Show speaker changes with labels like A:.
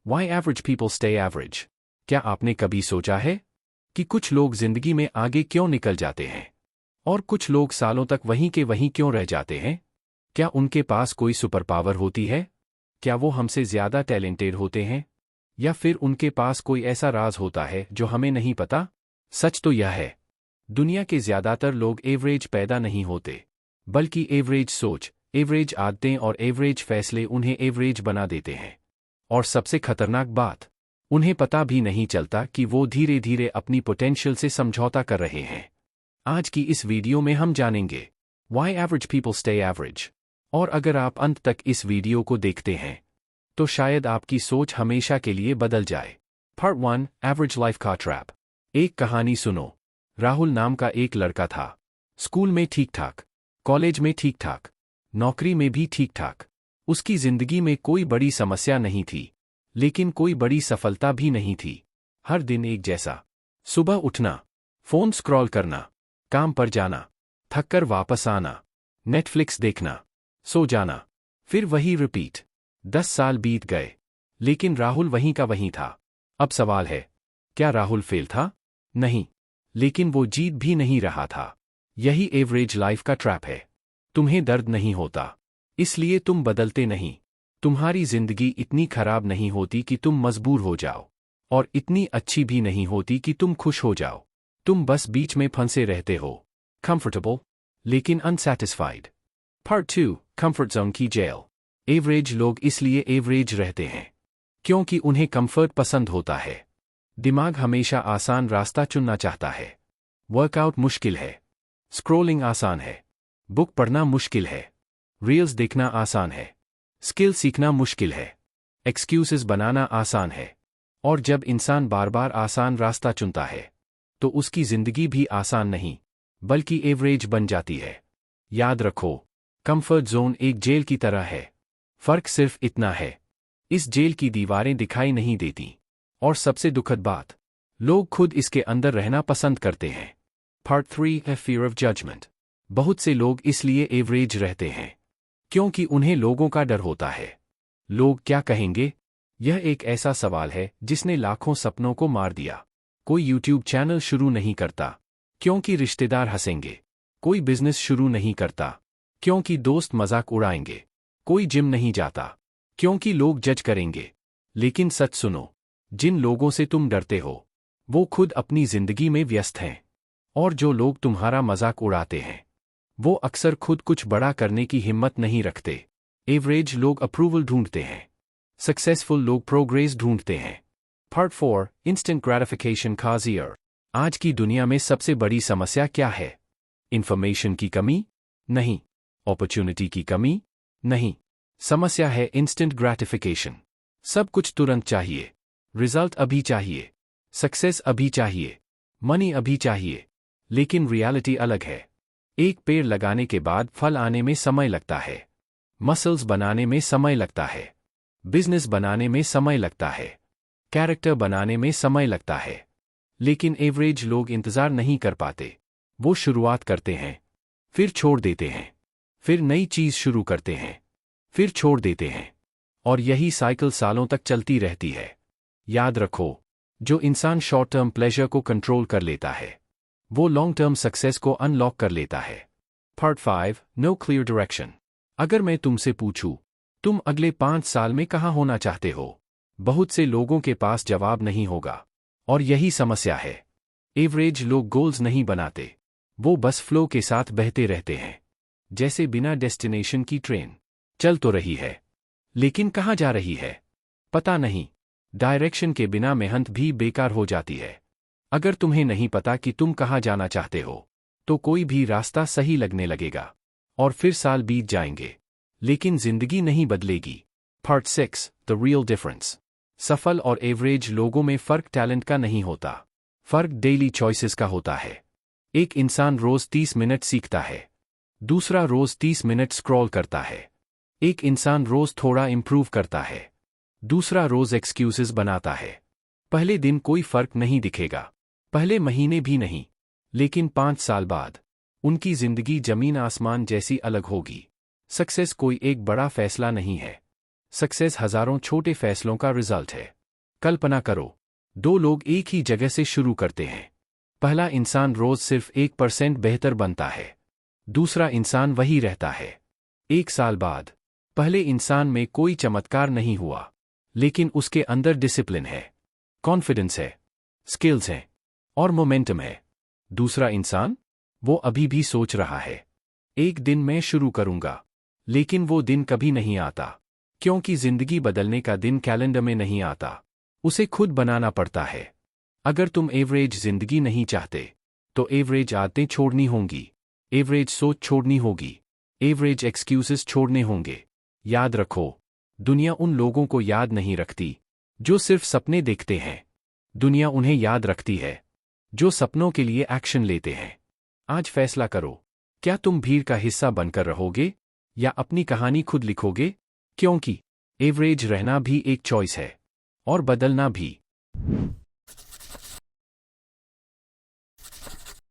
A: Why average people stay average? क्या आपने कभी सोचा है कि कुछ लोग जिंदगी में आगे क्यों निकल जाते हैं और कुछ लोग सालों तक वहीं के वहीं क्यों रह जाते हैं? क्या उनके पास कोई सुपर पावर होती है? क्या वो हमसे ज्यादा टैलेंटेड होते हैं? या फिर उनके पास कोई ऐसा राज होता है जो हमें नहीं पता? सच तो यह है, दुनिया के ज्यादातर लोग एवरेज पैदा नहीं होते, बल्कि एवरेज सोच, एवरेज आदतें और एवरेज फैसले उन्हें एवरेज बना देते हैं। और सबसे खतरनाक बात, उन्हें पता भी नहीं चलता कि वो धीरे धीरे अपनी पोटेंशियल से समझौता कर रहे हैं। आज की इस वीडियो में हम जानेंगे Why average people stay average। और अगर आप अंत तक इस वीडियो को देखते हैं तो शायद आपकी सोच हमेशा के लिए बदल जाए। Part 1 Average Life का ट्रैप। एक कहानी सुनो। राहुल नाम का एक लड़का था। स्कूल में ठीक ठाक, कॉलेज में ठीक ठाक, नौकरी में भी ठीक ठाक। उसकी जिंदगी में कोई बड़ी समस्या नहीं थी, लेकिन कोई बड़ी सफलता भी नहीं थी। हर दिन एक जैसा, सुबह उठना, फोन स्क्रॉल करना, काम पर जाना, थककर वापस आना, नेटफ्लिक्स देखना, सो जाना, फिर वही रिपीट। 10 साल बीत गए, लेकिन राहुल वहीं का वहीं था। अब सवाल है, क्या राहुल फेल था? नहीं, लेकिन वो जीत भी नहीं रहा था। यही एवरेज लाइफ का ट्रैप है। तुम्हें दर्द नहीं होता, इसलिए तुम बदलते नहीं। तुम्हारी जिंदगी इतनी खराब नहीं होती कि तुम मजबूर हो जाओ, और इतनी अच्छी भी नहीं होती कि तुम खुश हो जाओ। तुम बस बीच में फंसे रहते हो, कंफर्टेबल लेकिन अनसैटिस्फाइड। पार्ट 2 कंफर्ट जोन की जेल। एवरेज लोग इसलिए एवरेज रहते हैं क्योंकि उन्हें कंफर्ट पसंद होता है। दिमाग हमेशा आसान रास्ता चुनना चाहता है। वर्कआउट मुश्किल है, स्क्रोलिंग आसान है, बुक पढ़ना मुश्किल है, रील्स देखना आसान है, स्किल सीखना मुश्किल है, एक्सक्यूजेस बनाना आसान है। और जब इंसान बार बार आसान रास्ता चुनता है तो उसकी जिंदगी भी आसान नहीं, बल्कि एवरेज बन जाती है। याद रखो, कंफर्ट जोन एक जेल की तरह है। फर्क सिर्फ इतना है, इस जेल की दीवारें दिखाई नहीं देती, और सबसे दुखद बात, लोग खुद इसके अंदर रहना पसंद करते हैं। पार्ट 3 है फियर ऑफ जजमेंट। बहुत से लोग इसलिए एवरेज रहते हैं क्योंकि उन्हें लोगों का डर होता है। लोग क्या कहेंगे? यह एक ऐसा सवाल है जिसने लाखों सपनों को मार दिया। कोई यूट्यूब चैनल शुरू नहीं करता क्योंकि रिश्तेदार हंसेंगे। कोई बिजनेस शुरू नहीं करता क्योंकि दोस्त मजाक उड़ाएंगे। कोई जिम नहीं जाता क्योंकि लोग जज करेंगे। लेकिन सच सुनो, जिन लोगों से तुम डरते हो वो खुद अपनी जिंदगी में व्यस्त हैं, और जो लोग तुम्हारा मजाक उड़ाते हैं वो अक्सर खुद कुछ बड़ा करने की हिम्मत नहीं रखते। एवरेज लोग अप्रूवल ढूंढते हैं, सक्सेसफुल लोग प्रोग्रेस ढूंढते हैं। पार्ट 4 इंस्टेंट ग्रेटिफिकेशन काज़ियर। आज की दुनिया में सबसे बड़ी समस्या क्या है? इंफॉर्मेशन की कमी? नहीं। अपॉर्चुनिटी की कमी? नहीं। समस्या है इंस्टेंट ग्रेटिफिकेशन। सब कुछ तुरंत चाहिए, रिजल्ट अभी चाहिए, सक्सेस अभी चाहिए, मनी अभी चाहिए। लेकिन रियलिटी अलग है। एक पेड़ लगाने के बाद फल आने में समय लगता है, मसल्स बनाने में समय लगता है, बिजनेस बनाने में समय लगता है, कैरेक्टर बनाने में समय लगता है। लेकिन एवरेज लोग इंतजार नहीं कर पाते। वो शुरुआत करते हैं, फिर छोड़ देते हैं, फिर नई चीज शुरू करते हैं, फिर छोड़ देते हैं, और यही साइकिल सालों तक चलती रहती है। याद रखो, जो इंसान शॉर्ट टर्म प्लेजर को कंट्रोल कर लेता है वो लॉन्ग टर्म सक्सेस को अनलॉक कर लेता है। Part 5 no clear direction. अगर मैं तुमसे पूछूं, तुम अगले 5 साल में कहां होना चाहते हो? बहुत से लोगों के पास जवाब नहीं होगा, और यही समस्या है। एवरेज लोग गोल्स नहीं बनाते, वो बस फ्लो के साथ बहते रहते हैं। जैसे बिना डेस्टिनेशन की ट्रेन चल तो रही है, लेकिन कहां जा रही है पता नहीं। डायरेक्शन के बिना मेहनत भी बेकार हो जाती है। अगर तुम्हें नहीं पता कि तुम कहां जाना चाहते हो तो कोई भी रास्ता सही लगने लगेगा, और फिर साल बीत जाएंगे, लेकिन जिंदगी नहीं बदलेगी। Part 6 the real difference. सफल और एवरेज लोगों में फर्क टैलेंट का नहीं होता, फर्क डेली चॉइसेस का होता है। एक इंसान रोज 30 मिनट सीखता है, दूसरा रोज 30 मिनट स्क्रॉल करता है। एक इंसान रोज थोड़ा इंप्रूव करता है, दूसरा रोज एक्सक्यूजेस बनाता है। पहले दिन कोई फर्क नहीं दिखेगा, पहले महीने भी नहीं, लेकिन 5 साल बाद उनकी जिंदगी जमीन आसमान जैसी अलग होगी। सक्सेस कोई एक बड़ा फैसला नहीं है, सक्सेस हजारों छोटे फैसलों का रिजल्ट है। कल्पना करो, दो लोग एक ही जगह से शुरू करते हैं। पहला इंसान रोज सिर्फ 1% बेहतर बनता है। दूसरा इंसान वही रहता है। 1 साल बाद पहले इंसान में कोई चमत्कार नहीं हुआ, लेकिन उसके अंदर डिसिप्लिन है, कॉन्फिडेंस है, स्किल्स हैं और मोमेंटम है। दूसरा इंसान, वो अभी भी सोच रहा है, एक दिन मैं शुरू करूंगा, लेकिन वो दिन कभी नहीं आता, क्योंकि जिंदगी बदलने का दिन कैलेंडर में नहीं आता, उसे खुद बनाना पड़ता है। अगर तुम एवरेज जिंदगी नहीं चाहते, तो एवरेज आदतें छोड़नी होंगी, एवरेज सोच छोड़नी होगी, एवरेज एक्सक्यूजेस छोड़ने होंगे। याद रखो, दुनिया उन लोगों को याद नहीं रखती जो सिर्फ सपने देखते हैं। दुनिया उन्हें याद रखती है जो सपनों के लिए एक्शन लेते हैं। आज फैसला करो, क्या तुम भीड़ का हिस्सा बनकर रहोगे या अपनी कहानी खुद लिखोगे? क्योंकि एवरेज रहना भी एक चॉइस है और बदलना भी।